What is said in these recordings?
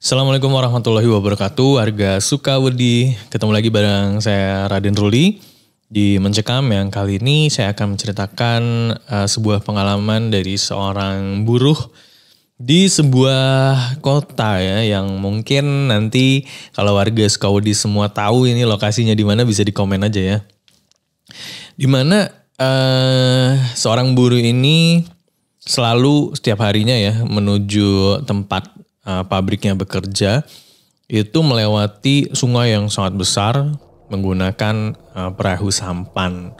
Assalamualaikum warahmatullahi wabarakatuh, warga Sukawedi. Ketemu lagi bareng saya Raden Ruli di Mencekam yang kali ini saya akan menceritakan sebuah pengalaman dari seorang buruh di sebuah kota ya, yang mungkin nanti kalau warga Sukawedi semua tahu ini lokasinya di mana, bisa di komen aja ya. Di mana seorang buruh ini selalu setiap harinya ya menuju tempat pabriknya bekerja itu melewati sungai yang sangat besar menggunakan perahu sampan.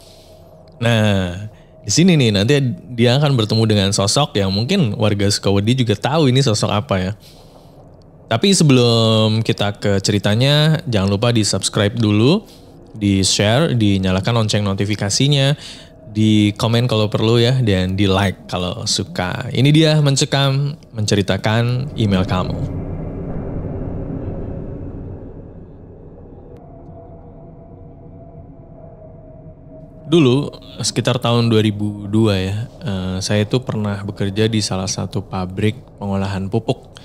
Nah, di sini nih nanti dia akan bertemu dengan sosok yang mungkin warga Sukawedi juga tahu ini sosok apa ya. Tapi sebelum kita ke ceritanya, jangan lupa di-subscribe dulu, di-share, dinyalakan lonceng notifikasinya, di komen kalau perlu ya, dan di like kalau suka. Ini dia Mencekam, menceritakan email kamu. Dulu sekitar tahun 2002 ya, saya itu pernah bekerja di salah satu pabrik pengolahan pupuk.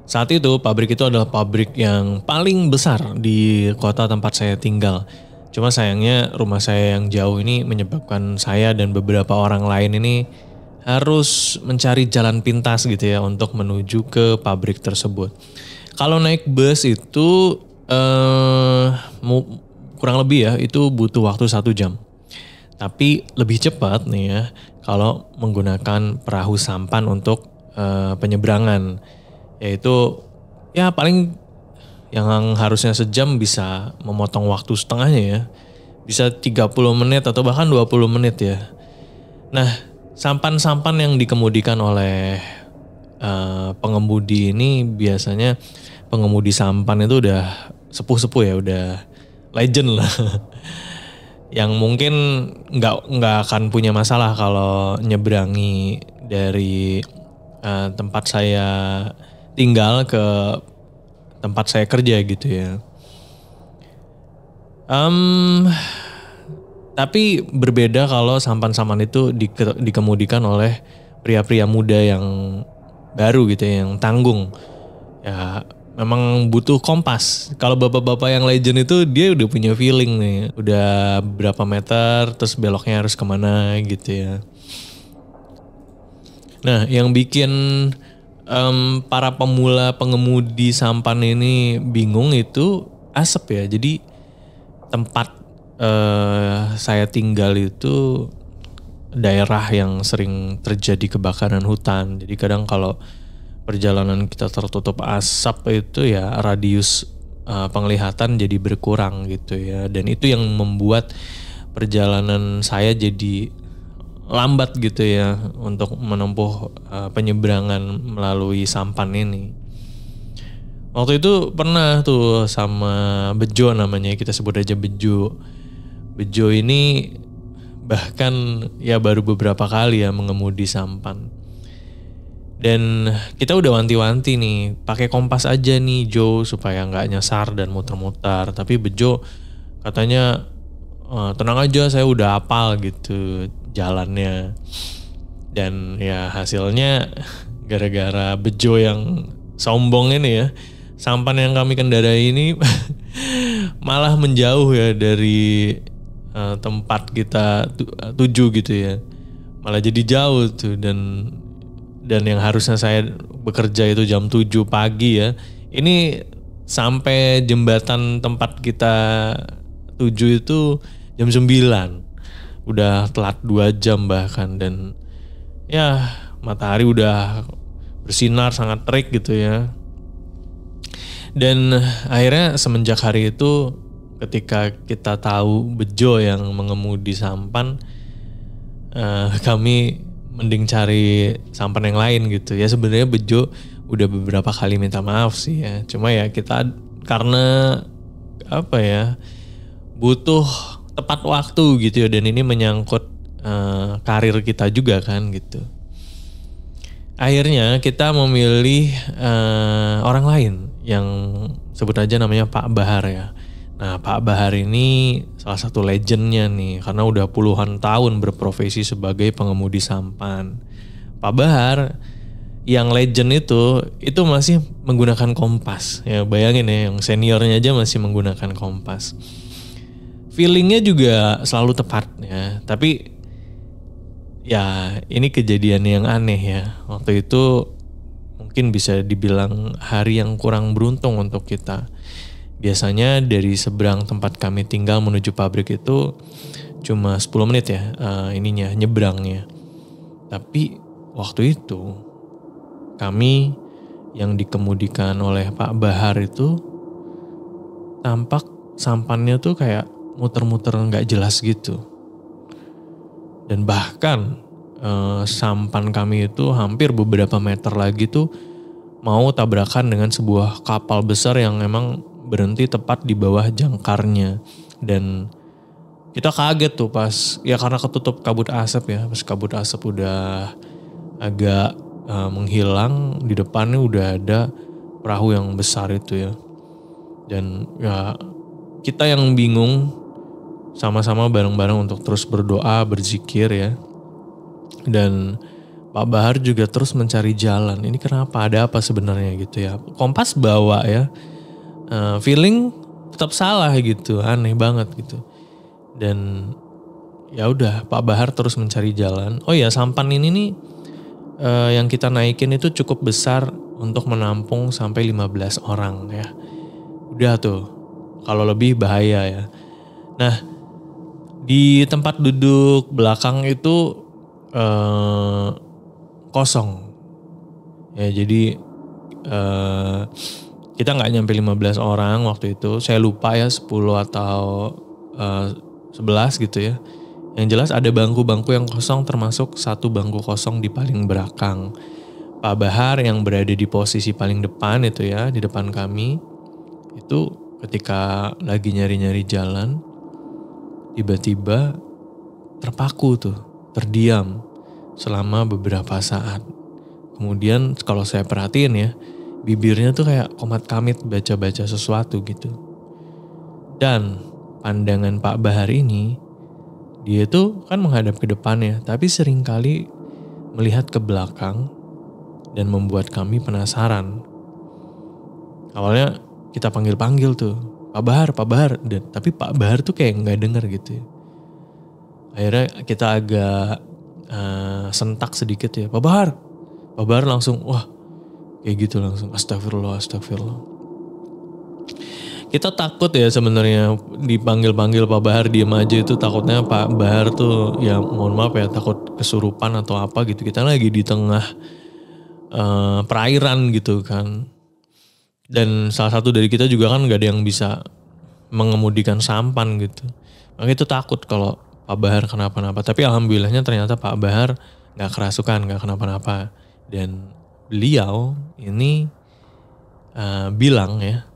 Saat itu pabrik itu adalah pabrik yang paling besar di kota tempat saya tinggal. Cuma sayangnya rumah saya yang jauh ini menyebabkan saya dan beberapa orang lain ini harus mencari jalan pintas gitu ya untuk menuju ke pabrik tersebut. Kalau naik bus itu kurang lebih ya itu butuh waktu 1 jam. Tapi lebih cepat nih ya kalau menggunakan perahu sampan untuk penyeberangan. Yaitu ya paling yang harusnya sejam bisa memotong waktu setengahnya ya. Bisa 30 menit atau bahkan 20 menit ya. Nah, sampan-sampan yang dikemudikan oleh pengemudi ini biasanya pengemudi sampan itu udah sepuh-sepuh ya, udah legend lah. Yang mungkin nggak akan punya masalah kalau nyeberangi dari tempat saya tinggal ke tempat saya kerja gitu ya. Tapi berbeda kalau sampan-sampan itu dikemudikan oleh pria-pria muda yang baru gitu ya, yang tanggung. Ya memang butuh kompas. Kalau bapak-bapak yang legend itu dia udah punya feeling nih. Udah berapa meter terus beloknya harus kemana gitu ya. Nah yang bikin para pemula pengemudi sampan ini bingung itu asap ya. Jadi tempat saya tinggal itu daerah yang sering terjadi kebakaran hutan. Jadi kadang kalau perjalanan kita tertutup asap itu ya radius penglihatan jadi berkurang gitu ya. Dan itu yang membuat perjalanan saya jadi lambat gitu ya untuk menempuh penyeberangan melalui sampan ini. Waktu itu pernah tuh sama Bejo namanya, kita sebut aja Bejo. Bejo ini bahkan ya baru beberapa kali ya mengemudi sampan. Dan kita udah wanti-wanti nih, pakai kompas aja nih Jo supaya nggak nyasar dan muter-muter. Tapi Bejo katanya tenang aja saya udah hafal gitu jalannya. Dan ya hasilnya gara-gara Bejo yang sombong ini ya, sampan yang kami kendarai ini malah menjauh ya dari tempat kita tuju gitu ya. Malah jadi jauh tuh, dan yang harusnya saya bekerja itu jam 7 pagi ya. Ini sampai jembatan tempat kita tuju itu jam 9. Udah telat 2 jam bahkan, dan ya matahari udah bersinar sangat terik gitu ya. Dan akhirnya semenjak hari itu ketika kita tahu Bejo yang mengemudi sampan, kami mending cari sampan yang lain gitu ya. Sebenarnya Bejo udah beberapa kali minta maaf sih ya. Cuma ya kita karena apa ya, butuh tepat waktu gitu ya, dan ini menyangkut karir kita juga kan gitu. Akhirnya kita memilih orang lain yang sebut aja namanya Pak Bahar ya. Nah Pak Bahar ini salah satu legendnya nih, karena udah puluhan tahun berprofesi sebagai pengemudi sampan. Pak Bahar yang legend itu masih menggunakan kompas. Ya bayangin ya, yang seniornya aja masih menggunakan kompas. Feelingnya juga selalu tepat ya. Tapi ya ini kejadian yang aneh ya. Waktu itu mungkin bisa dibilang hari yang kurang beruntung untuk kita. Biasanya dari seberang tempat kami tinggal menuju pabrik itu cuma 10 menit ya nyebrangnya. Tapi waktu itu kami yang dikemudikan oleh Pak Bahar itu tampak sampannya tuh kayak muter-muter nggak jelas gitu. Dan bahkan sampan kami itu hampir beberapa meter lagi tuh mau tabrakan dengan sebuah kapal besar yang emang berhenti tepat di bawah jangkarnya. Dan kita kaget tuh pas, ya karena ketutup kabut asap ya, pas kabut asap udah agak menghilang, di depannya udah ada perahu yang besar itu ya. Dan ya kita yang bingung sama-sama bareng-bareng untuk terus berdoa, berzikir ya. Dan Pak Bahar juga terus mencari jalan. Ini kenapa? Ada apa sebenarnya gitu ya. Kompas bawa ya. Feeling tetap salah gitu. Aneh banget gitu. Dan ya udah Pak Bahar terus mencari jalan. Oh ya, sampan ini nih yang kita naikin itu cukup besar untuk menampung sampai 15 orang ya. Udah tuh, kalau lebih bahaya ya. Nah, di tempat duduk belakang itu kosong. Ya jadi kita nggak nyampe 15 orang waktu itu. Saya lupa ya 10 atau 11 gitu ya. Yang jelas ada bangku-bangku yang kosong, termasuk satu bangku kosong di paling belakang. Pak Bahar yang berada di posisi paling depan itu ya, di depan kami. Itu ketika lagi nyari-nyari jalan, tiba-tiba terpaku tuh, terdiam selama beberapa saat. Kemudian kalau saya perhatiin ya, bibirnya tuh kayak komat kamit baca-baca sesuatu gitu. Dan pandangan Pak Bahar ini, dia tuh kan menghadap ke depannya, tapi seringkali melihat ke belakang dan membuat kami penasaran. Awalnya kita panggil-panggil tuh, Pak Bahar, tapi Pak Bahar tuh kayak nggak denger gitu. Akhirnya kita agak sentak sedikit ya, Pak Bahar langsung, wah kayak gitu langsung, astagfirullah. Kita takut ya sebenarnya dipanggil-panggil Pak Bahar diem aja itu, takutnya Pak Bahar tuh ya mohon maaf ya takut kesurupan atau apa gitu. Kita lagi di tengah perairan gitu kan. Dan salah satu dari kita juga kan gak ada yang bisa mengemudikan sampan gitu. Makanya itu takut kalau Pak Bahar kenapa-napa. Tapi alhamdulillahnya ternyata Pak Bahar gak kerasukan, gak kenapa-napa. Dan beliau ini bilang ya,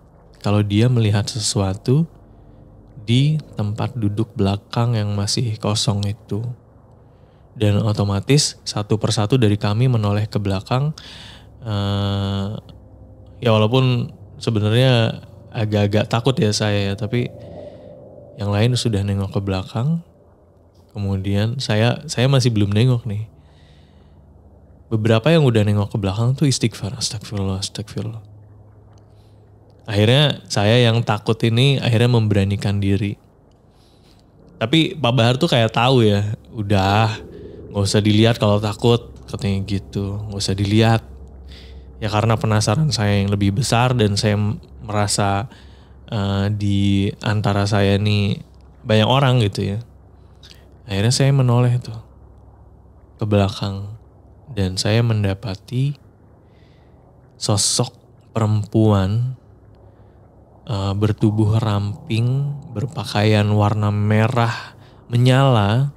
kalau dia melihat sesuatu di tempat duduk belakang yang masih kosong itu. Dan otomatis satu persatu dari kami menoleh ke belakang. Ya walaupun sebenarnya agak-agak takut ya saya ya, tapi yang lain sudah nengok ke belakang. Kemudian saya masih belum nengok nih. Beberapa yang udah nengok ke belakang tuh istighfar, astagfirullah. Akhirnya saya yang takut ini akhirnya memberanikan diri. Tapi Pak Bahar tuh kayak tahu ya, udah gak usah dilihat kalau takut, katanya gitu, gak usah dilihat. Ya karena penasaran saya yang lebih besar dan saya merasa di antara saya nih banyak orang gitu ya. Akhirnya saya menoleh tuh ke belakang dan saya mendapati sosok perempuan bertubuh ramping, berpakaian warna merah menyala.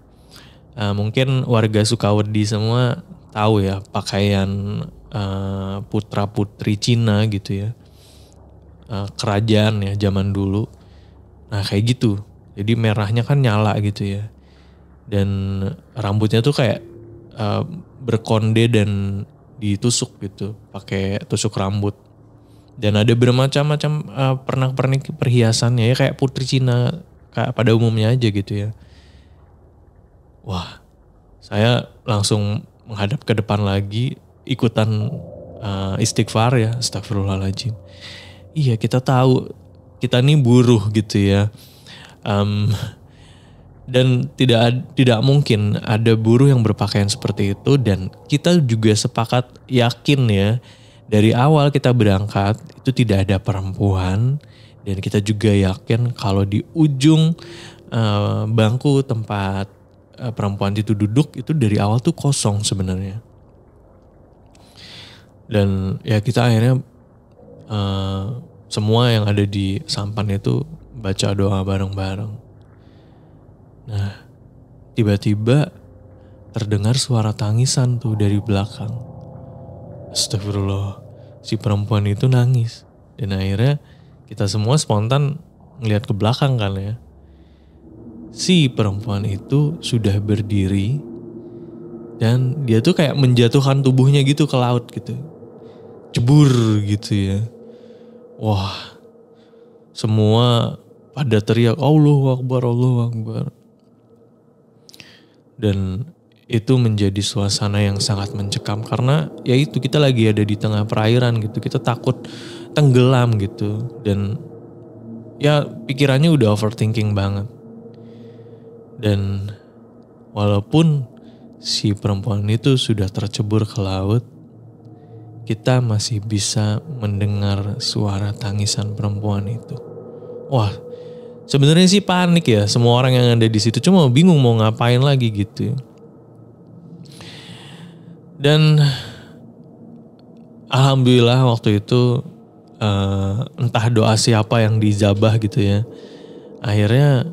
Mungkin warga Sukawedi semua tahu ya pakaian putra putri Cina gitu ya, kerajaan ya zaman dulu. Nah kayak gitu, jadi merahnya kan nyala gitu ya, dan rambutnya tuh kayak berkonde dan ditusuk gitu, pakai tusuk rambut. Dan ada bermacam-macam pernak-pernik perhiasannya ya kayak putri Cina kayak pada umumnya aja gitu ya. Wah, saya langsung menghadap ke depan lagi ikutan istighfar ya, astagfirullahaladzim. Iya, kita tahu kita nih buruh gitu ya. Dan tidak mungkin ada buruh yang berpakaian seperti itu, dan kita juga sepakat yakin ya dari awal kita berangkat itu tidak ada perempuan, dan kita juga yakin kalau di ujung bangku tempat perempuan itu duduk itu dari awal tuh kosong sebenarnya. Dan ya kita akhirnya semua yang ada di sampan itu baca doa bareng-bareng. Nah, tiba-tiba terdengar suara tangisan tuh dari belakang. Astagfirullah, si perempuan itu nangis. Dan akhirnya kita semua spontan ngeliat ke belakang kan ya. Si perempuan itu sudah berdiri dan dia tuh kayak menjatuhkan tubuhnya gitu ke laut gitu. Jebur gitu ya. Wah, semua pada teriak Allahu Akbar, Allahu Akbar. Dan itu menjadi suasana yang sangat mencekam karena ya itu kita lagi ada di tengah perairan gitu, kita takut tenggelam gitu, dan ya pikirannya udah overthinking banget. Dan walaupun si perempuan itu sudah tercebur ke laut, kita masih bisa mendengar suara tangisan perempuan itu. Wah, sebenarnya sih panik ya semua orang yang ada di situ, cuma bingung mau ngapain lagi gitu. Dan alhamdulillah waktu itu entah doa siapa yang dijabah gitu ya. Akhirnya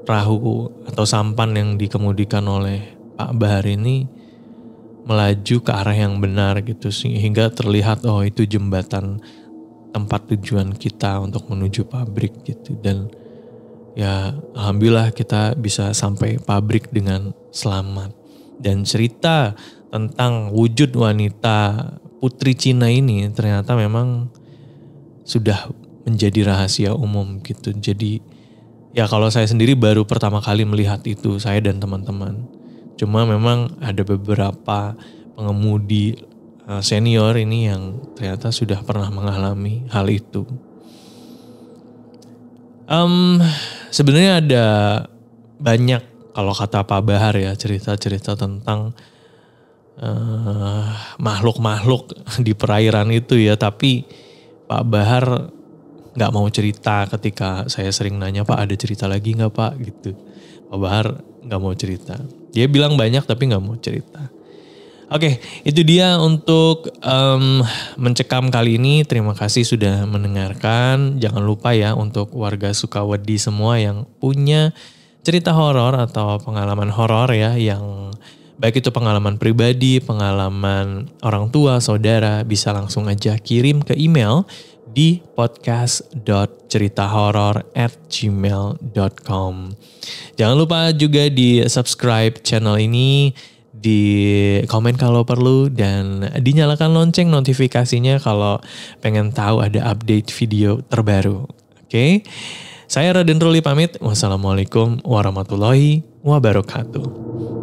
perahu atau sampan yang dikemudikan oleh Pak Bahar ini melaju ke arah yang benar gitu, sehingga terlihat oh itu jembatan tempat tujuan kita untuk menuju pabrik gitu. Dan ya alhamdulillah kita bisa sampai pabrik dengan selamat. Dan cerita tentang wujud wanita putri Cina ini ternyata memang sudah menjadi rahasia umum gitu. Jadi ya kalau saya sendiri baru pertama kali melihat itu, saya dan teman-teman. Cuma memang ada beberapa pengemudi senior ini yang ternyata sudah pernah mengalami hal itu. Sebenarnya ada banyak kalau kata Pak Bahar ya cerita-cerita tentang makhluk-makhluk di perairan itu ya. Tapi Pak Bahar nggak mau cerita ketika saya sering nanya, Pak ada cerita lagi nggak Pak gitu. Pak Bahar nggak mau cerita. Dia bilang banyak tapi nggak mau cerita. Oke, itu dia untuk mencekam kali ini. Terima kasih sudah mendengarkan. Jangan lupa ya untuk warga Sukawedi semua yang punya cerita horor atau pengalaman horor ya, yang baik itu pengalaman pribadi, pengalaman orang tua, saudara, bisa langsung aja kirim ke email di podcast.ceritahoror@gmail.com. Jangan lupa juga di subscribe channel ini, di komen kalau perlu, dan dinyalakan lonceng notifikasinya kalau pengen tahu ada update video terbaru. Oke? Saya Raden Ruli pamit. Wassalamualaikum warahmatullahi wabarakatuh.